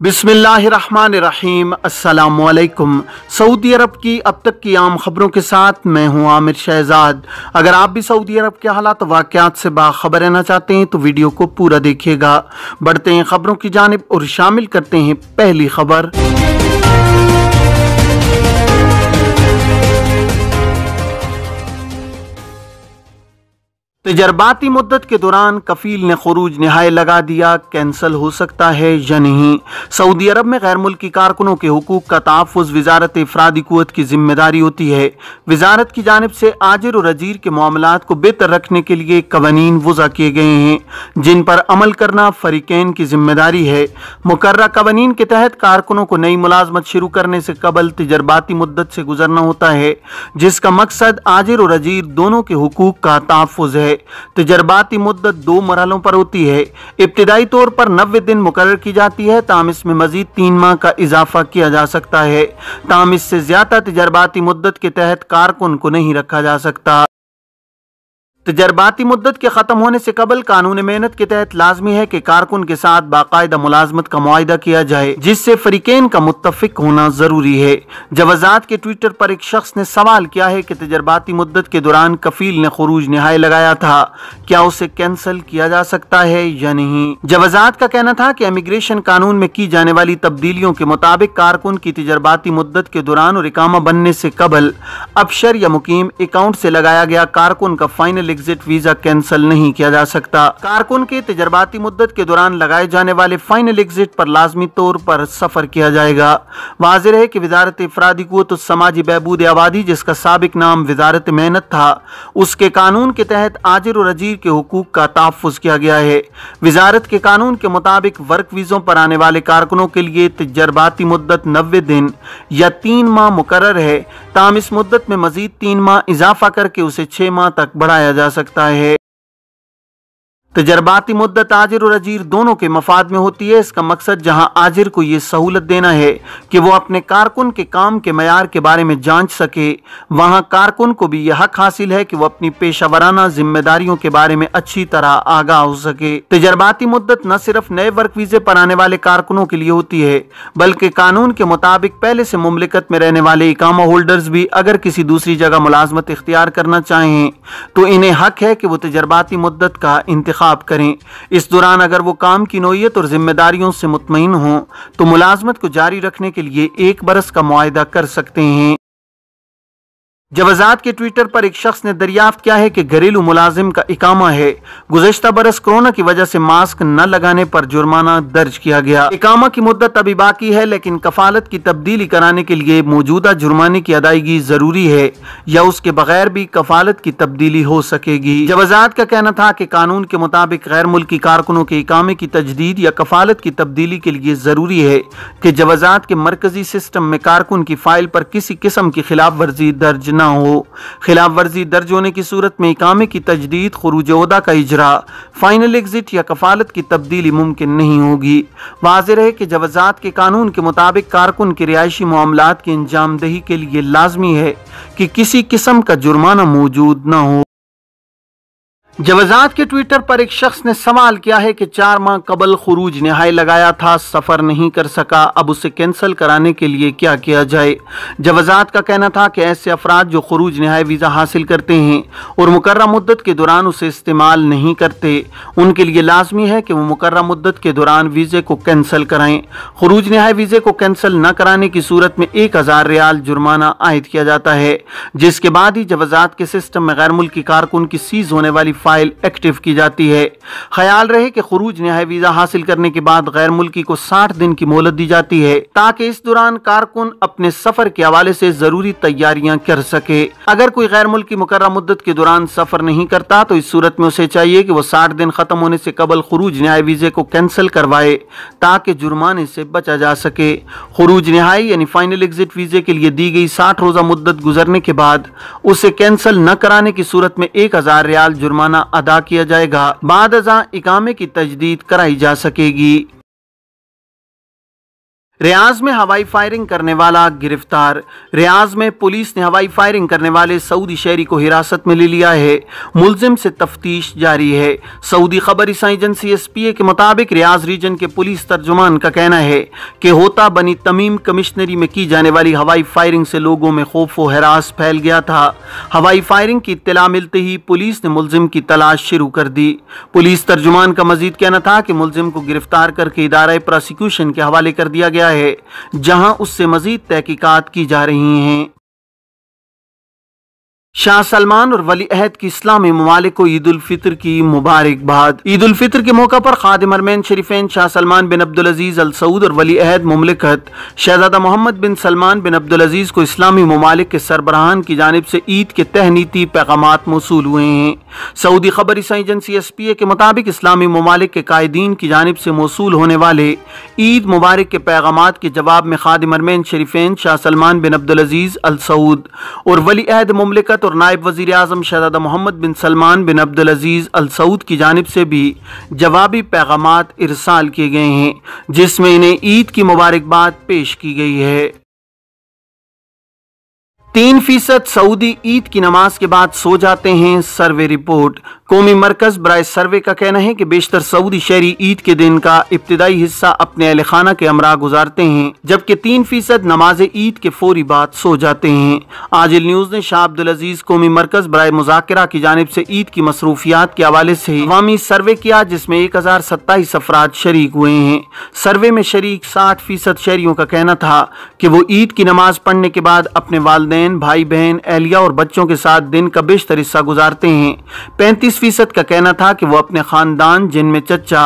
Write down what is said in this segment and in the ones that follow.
बिस्मिल्लाहिर्रहमानिर्रहीम। अस्सलामुअलैकुम। सऊदी अरब की अब तक की आम खबरों के साथ मैं हूं आमिर शहजाद। अगर आप भी सऊदी अरब के हालात वाक़यात से बाखबर रहना चाहते हैं तो वीडियो को पूरा देखिएगा। बढ़ते हैं खबरों की जानिब और शामिल करते हैं पहली खबर। तजर्बाती मुद्दत के दौरान कफील ने खुरूज निहाय लगा दिया, कैंसल हो सकता है या नहीं। सऊदी अरब में गैर मुल्की कारकुनों के हुकूक का तहफ़्फ़ुज़ वजारत अफरादी क़ुव्वत की जिम्मेदारी होती है। वजारत की जानिब से आजिर और अजीर के मामलात को बेहतर रखने के लिए कवानीन वज़ा किए गए हैं जिन पर अमल करना फ़रीक़ैन की जिम्मेदारी है। मुकर्ररा कवानीन के तहत कारकुनों को नई मुलाजमत शुरू करने से कबल तजर्बाती मुद्दत से गुजरना होता है जिसका मकसद आजिर और अजीर दोनों के हुकूक का तहफ़्फ़ुज़ है। तजर्बाती मुद्दत दो मरहलों पर होती है। इब्तिदाई तौर पर 90 दिन मुकर्रर की जाती है, ताहम इसमें मजीद 3 माह का इजाफा किया जा सकता है। ताहम इससे ज्यादा तजर्बाती मुद्दत के तहत कारकुन को नहीं रखा जा सकता। तजर्बाती मुद्दत के ख़त्म होने से कबल कानून मेहनत के तहत लाजमी है कि कारकुन के साथ बाकायदा मुलाजमत का मुआहिदा किया जाए जिससे फ़रीक़ैन का मुत्तफ़िक होना ज़रूरी है। जवाज़ात के ट्विटर पर एक शख्स ने सवाल किया है कि तजर्बाती मुद्दत के दौरान कफील ने खुरूज निहाय लगाया था, क्या उसे कैंसिल किया जा सकता है या नहीं। जवाज़ात का कहना था कि इमिग्रेशन कानून में की जाने वाली तब्दीलियों के मुताबिक कारकुन की तजर्बाती मुद्दत के दौरान और इकामा बनने से कबल अबशर या मुकीम अकाउंट से लगाया गया कारकुन का फाइनल एग्जिट वीजा कैंसिल नहीं किया जा सकता। कारकुन के तजर्बाती मुद्दत के दौरान लगाए जाने वाले फाइनल एग्जिट पर लाजमी तौर पर सफर किया जाएगा। वाज़ेह है कि वजारत अफरादी क़ुव्वत समाजी बहबूद आबादी, जिसका साबिक नाम वजारत मेहनत था, उसके कानून के तहत आजिर और अजीर के हुकूक का तहफ़्फ़ुज़ किया गया है। वजारत के कानून के मुताबिक वर्क वीज़ों पर आने वाले कारकुनों के लिए तजर्बाती मुद्दत 90 दिन या 3 माह मुकर्रर है। ताहम इस मुद्दत में मजीद 3 माह इजाफा करके उसे 6 माह तक बढ़ाया जा सकता है। तजर्बाती मुद्दत आजिर और अजीर दोनों के मफाद में होती है। इसका मकसद जहां आजिर को ये सहूलत देना है कि वो अपने कारकुन के काम के मयार के बारे में जांच सके, वहां कारकुन को भी यह हक हासिल है कि वो अपनी पेशावराना जिम्मेदारियों के बारे में अच्छी तरह आगाह हो सके। तजर्बाती मुद्दत न सिर्फ नए वर्क वीजे पर आने वाले कारकुनों के लिए होती है बल्कि कानून के मुताबिक पहले से मुमलिकत में रहने वाले इकामा होल्डर्स भी अगर किसी दूसरी जगह मुलाजमत इख्तियार करना चाहें तो इन्हें हक है कि वो तजर्बाती मुद्दत का इंतखाब करें। इस दौरान अगर वो काम की नौइयत और जिम्मेदारियों से मुतमईन हों तो मुलाजमत को जारी रखने के लिए 1 बरस का मुआहिदा कर सकते हैं। जवाज़ात के ट्विटर पर एक शख्स ने दरियाफ्त किया है कि घरेलू मुलाजिम का इकामा है, गुज़श्ता बरस कोरोना की वजह से मास्क न लगाने पर जुर्माना दर्ज किया गया। इकामा की मुद्दत अभी बाकी है लेकिन कफालत की तब्दीली कराने के लिए मौजूदा जुर्माने की अदायगी जरूरी है या उसके बगैर भी कफालत की तब्दीली हो सकेगी। जवाज़ात का कहना था कि कानून के मुताबिक गैर मुल्की कारकुनों के इकामे की तजदीद या कफालत की तब्दीली के लिए जरूरी है कि जवाज़ात के मरकजी सिस्टम में कारकुन की फाइल पर किसी किस्म की खिलाफ वर्जी दर्ज ना हो। खिलाफ वर्जी दर्ज होने की सूरत में इकामे की तजदीद, खुरूज ओहदा का इजरा, फाइनल एग्जिट या कफालत की तब्दीली मुमकिन नहीं होगी। वाज़ेह है कि जवाज़ात के कानून के मुताबिक कारकुन की रिहायशी मामलात की अंजामदही के लिए लाजमी है कि किसी किस्म का जुर्माना मौजूद न हो। जवाज़ात के ट्विटर पर एक शख्स ने सवाल किया है कि 4 माह कबल खुरूज निहाय लगाया था, सफ़र नहीं कर सका, अब उसे कैंसिल कराने के लिए क्या किया जाए। जवाज़ात का कहना था कि ऐसे अफराद जो खुरूज निहाय वीज़ा हासिल करते हैं और मुकर्ररा मुद्दत के दौरान उसे इस्तेमाल नहीं करते, उनके लिए लाजमी है कि वो मुकर्ररा मुद्दत के दौरान वीज़े को कैंसिल कराएं। खुरूज निहाय वीज़े को कैंसिल न कराने की सूरत में 1000 रियाल जुर्माना आयद किया जाता है, जिसके बाद ही जवाज़ात के सिस्टम में गैर मुल्की कारकुन की सीज होने वाली फाइल एक्टिव की जाती है। ख्याल रहे कि खुरूज निहाय वीजा हासिल करने के बाद गैर मुल्की को 60 दिन की मोहलत दी जाती है ताकि इस दौरान कारकुन अपने सफर के हवाले से जरूरी तैयारियां कर सके। अगर कोई गैर मुल्की मुकर्ररा मुद्दत के दौरान सफर नहीं करता तो इस सूरत में उसे चाहिए कि वो 60 दिन खत्म होने से कबल खुरूज निहाय वीजे को कैंसिल करवाए ताकि जुर्माने से बचा जा सके। खुरूज निहाय यानी फाइनल एग्जिट वीजे के लिए दी गई 60 रोजा मुद्दत गुजरने के बाद उसे कैंसिल न कराने की सूरत में 1000 रियाल जुर्माना अदा किया जाएगा। बाद अज़ां इकामे की तजदीद कराई जा सकेगी। रियाज में हवाई फायरिंग करने वाला गिरफ्तार। रियाज में पुलिस ने हवाई फायरिंग करने वाले सऊदी शहरी को हिरासत में ले लिया है। मुलजिम से तफ्तीश जारी है। सऊदी खबर एजेंसी SPA के मुताबिक रियाज रीजन के पुलिस तर्जुमान का कहना है कि होता बनी तमीम कमिश्नरी में की जाने वाली हवाई फायरिंग से लोगों में खौफ व हरास फैल गया था। हवाई फायरिंग की इत्तला मिलते ही पुलिस ने मुलजिम की तलाश शुरू कर दी। पुलिस तर्जुमान का मजीद कहना था कि मुलजिम को गिरफ्तार करके इदारा प्रोसिक्यूशन के हवाले कर दिया गया है, जहां उससे मजीद तहकीकात की जा रही हैं। शाह सलमान और वली अहद की इस्लामी ममालिक को ईद उल फितर की मुबारकबाद। ईद उल फितर के मौका पर खादिम हरमैन शरीफैन शाह सलमान बिन अब्दुल अजीज अल सऊद और वली अहद मुमलिकत शहजादा मोहम्मद बिन सलमान बिन अब्दुल अजीज को इस्लामी ममालिक के सरबराहान की जानिब से ईद के तहनीती पैगामात मौसूल हुए हैं। सऊदी खबर एजेंसी SPA के मुताबिक इस्लामी ममालिक के कायदीन की जानिब से मौसूल होने वाले ईद मुबारक के पैगामात के जवाब में खादिम हरमैन शरीफैन शाह सलमान बिन अब्दुल अजीज अल सऊद और वली अहद मुमलिकत और नायब वजीर आजम शहजादा मोहम्मद बिन सलमान बिन अब्दुल अजीज अल सऊद की जानिब से भी जवाबी पैगामात इरसाल किए गए हैं, जिसमें इन्हें ईद की मुबारकबाद पेश की गई है। 3% सऊदी ईद की नमाज के बाद सो जाते हैं, सर्वे रिपोर्ट। कौमी मरकज बराए सर्वे का कहना है कि बेशतर सऊदी शहरी ईद के दिन का इब्तिदाई हिस्सा अपने अहल खाना के हमरा गुजारते हैं, जबकि 3% नमाज ईद के फौरी बाद सो जाते हैं। आजिल न्यूज ने शाह अब्दुल अजीज कौमी मरकज बराए मुज़ाकरा की जानिब से ईद की मसरूफियात के हवाले से अवामी सर्वे किया, जिसमें 1027 अफराद शरीक हुए हैं। सर्वे में शरीक 60% शहरियों का कहना था कि वो ईद की नमाज पढ़ने के बाद अपने वालिदैन, भाई बहन, एहलिया और बच्चों के साथ दिन का बेशतर हिस्सा गुजारते हैं। 35% का कहना था कि वो अपने खानदान, जिनमें चचा,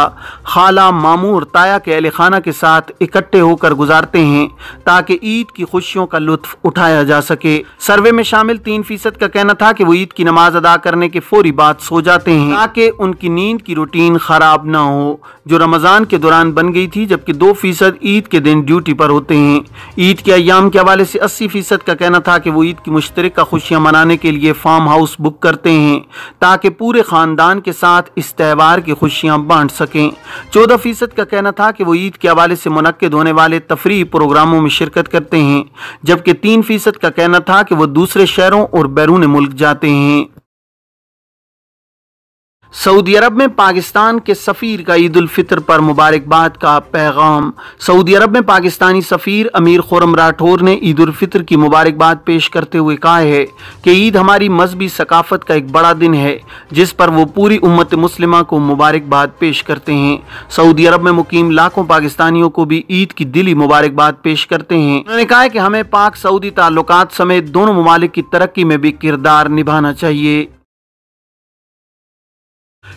खाला, मामू और ताया के अहले खाना के साथ इकट्ठे होकर गुजारते हैं, ताकि ईद की खुशियों का लुत्फ उठाया जा सके। सर्वे में शामिल 3% का कहना था कि वो ईद की नमाज अदा करने के फौरी बाद सो जाते हैं, ताकि उनकी नींद की रूटीन खराब ना हो, जो रमजान के दौरान बन गई थी, जबकि 2% ईद के दिन ड्यूटी पर होते हैं। ईद के अय्याम के हवाले से 80% का कहना था कि वो ईद की मुश्तरका खुशियां मनाने के लिए फार्म हाउस बुक करते हैं, ताकि पूरे खानदान के साथ इस त्यौहार की खुशियां बांट सकें। 14% का कहना था कि वो ईद के हवाले से मुनक्किद होने वाले तफरीही प्रोग्रामों में शिरकत करते हैं, जबकि 3% का कहना था कि वो दूसरे शहरों और बैरून मुल्क जाते हैं। सऊदी अरब में पाकिस्तान के सफ़ीर का ईद उल फितर पर मुबारकबाद का पैगाम। सऊदी अरब में पाकिस्तानी सफ़ीर अमीर खुर्रम राठौर ने ईद उल फितर की मुबारकबाद पेश करते हुए कहा है कि ईद हमारी मजहबी सकाफत का एक बड़ा दिन है, जिस पर वो पूरी उम्मत मुस्लिमा को मुबारकबाद पेश करते हैं। सऊदी अरब में मुकीम लाखों पाकिस्तानियों को भी ईद की दिली मुबारकबाद पेश करते हैं। उन्होंने कहा है कि हमें पाक सऊदी ताल्लुकात समेत दोनों ममालिक की तरक्की में भी किरदार निभाना चाहिए।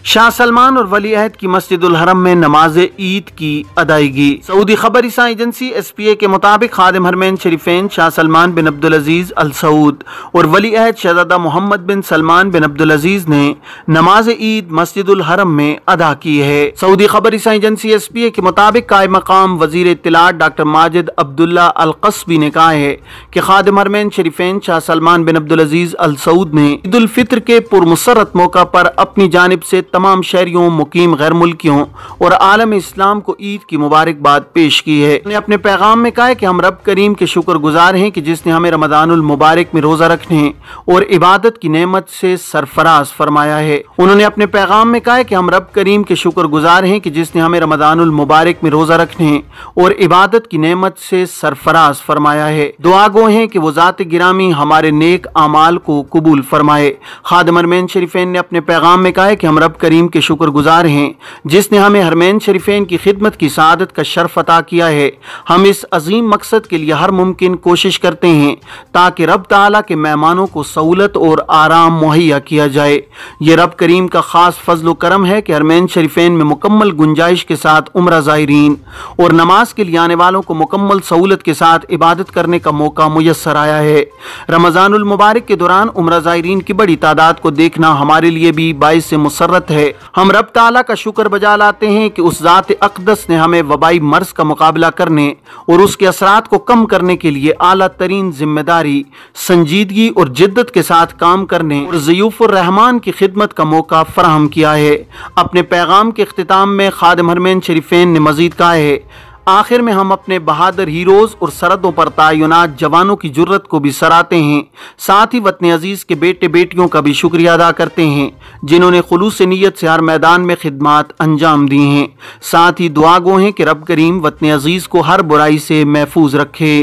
शाह सलमान और वली अहद की मस्जिदुल हरम में नमाज ईद की अदायगी। सऊदी खबर एजेंसी SPA के मुताबिक खादिम हरमैन शरीफैन शाह सलमान बिन अब्दुल अजीज अल सऊद और वली अहद शहजादा मोहम्मद बिन सलमान बिन अब्दुल अजीज ने नमाज ईद मस्जिदुल हरम में अदा की है। सऊदी खबर एजेंसी SPA के मुताबिक कायम मकाम वजीर इत्तलात डॉक्टर माजिद अब्दुल्ला अल क़स्बी ने कहा है कि खादिम हरमैन शरीफैन शाह सलमान बिन अब्दुल अजीज अल सऊद ने ईद उल फितर के पुरमसरत मौका पर अपनी जानिब से तमाम शहरियों, मुकीम गैर मुल्कियों और आलम इस्लाम को ईद की मुबारकबाद पेश की है। उन्होंने अपने पैगाम में कहा है कि हम रब करीम के शुक्रगुजार हैं कि जिसने हमें रमजानुल मुबारक में रोजा रखने और इबादत की नेमत से सरफराज फरमाया है। उन्होंने अपने पैगाम में कहा है कि हम रब करीम के शुक्रगुजार हैं कि जिसने हमें रमजानुल मुबारक में रोजा रखने और इबादत की नेमत से सरफराज फरमाया है। दुआ गो हैं कि वो ज़ात गिरामी हमारे नेक आमाल को कबूल फरमाए। खादिम हरमैन शरीफैन ने अपने पैगाम में कहा है कि हम रब करीम के शुक्रगुजार हैं जिसने हमें हरमैन शरीफैन की खिदमत की सआदत का शर्फ अता किया है। हम इस अजीम मकसद के लिए हर मुमकिन कोशिश करते हैं ताकि रब ताला के मेहमानों को सहूलत और आराम मुहैया किया जाए। ये रब करीम का खास फजल करम है कि हरमैन शरीफैन में मुकम्मल गुंजाइश के साथ उम्रा ज़ायरीन और नमाज के लिए आने वालों को मुकम्मल सहूलत के साथ इबादत करने का मौका मुयस्सर आया है। रमजानुल मुबारक के दौरान उम्रा ज़ायरीन की बड़ी तादाद को देखना हमारे लिए भी बाइस मुसर्रत है। हम रब ताला का शुक्र बजा लाते हैं कि उस ज़ात अक़दस ने हमें वबाई मर्ज का मुकाबला करने और उसके असरात को कम करने के लिए आला तरीन जिम्मेदारी, संजीदगी और जिद्दत के साथ काम करने और ज़ियूफ़ुर रहमान की खिदमत का मौका फराहम किया है। अपने पैगाम के इख्तिताम में खादिम हरमैन शरीफैन ने मजीद कहा है, आखिर में हम अपने बहादुर हीरोज और सरहदों पर तैनात जवानों की जुर्रत को भी सराहते हैं। साथ ही वतन अजीज के बेटे बेटियों का भी शुक्रिया अदा करते हैं जिन्होंने खुलूस नीयत से हर मैदान में खिदमात अंजाम दी हैं। साथ ही दुआ गो हैं कि रब करीम वतन अजीज को हर बुराई से महफूज रखे।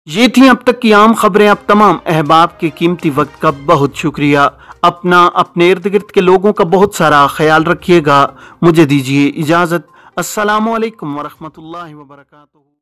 ये थी अब तक की आम खबरें। अब तमाम अहबाब के कीमती वक्त का बहुत शुक्रिया। अपना अपने इर्द गिर्द के लोगों का बहुत सारा ख्याल रखिएगा। मुझे दीजिए इजाज़त। अस्सलामु अलैकुम वरहमतुल्लाहि वबरकातुहू।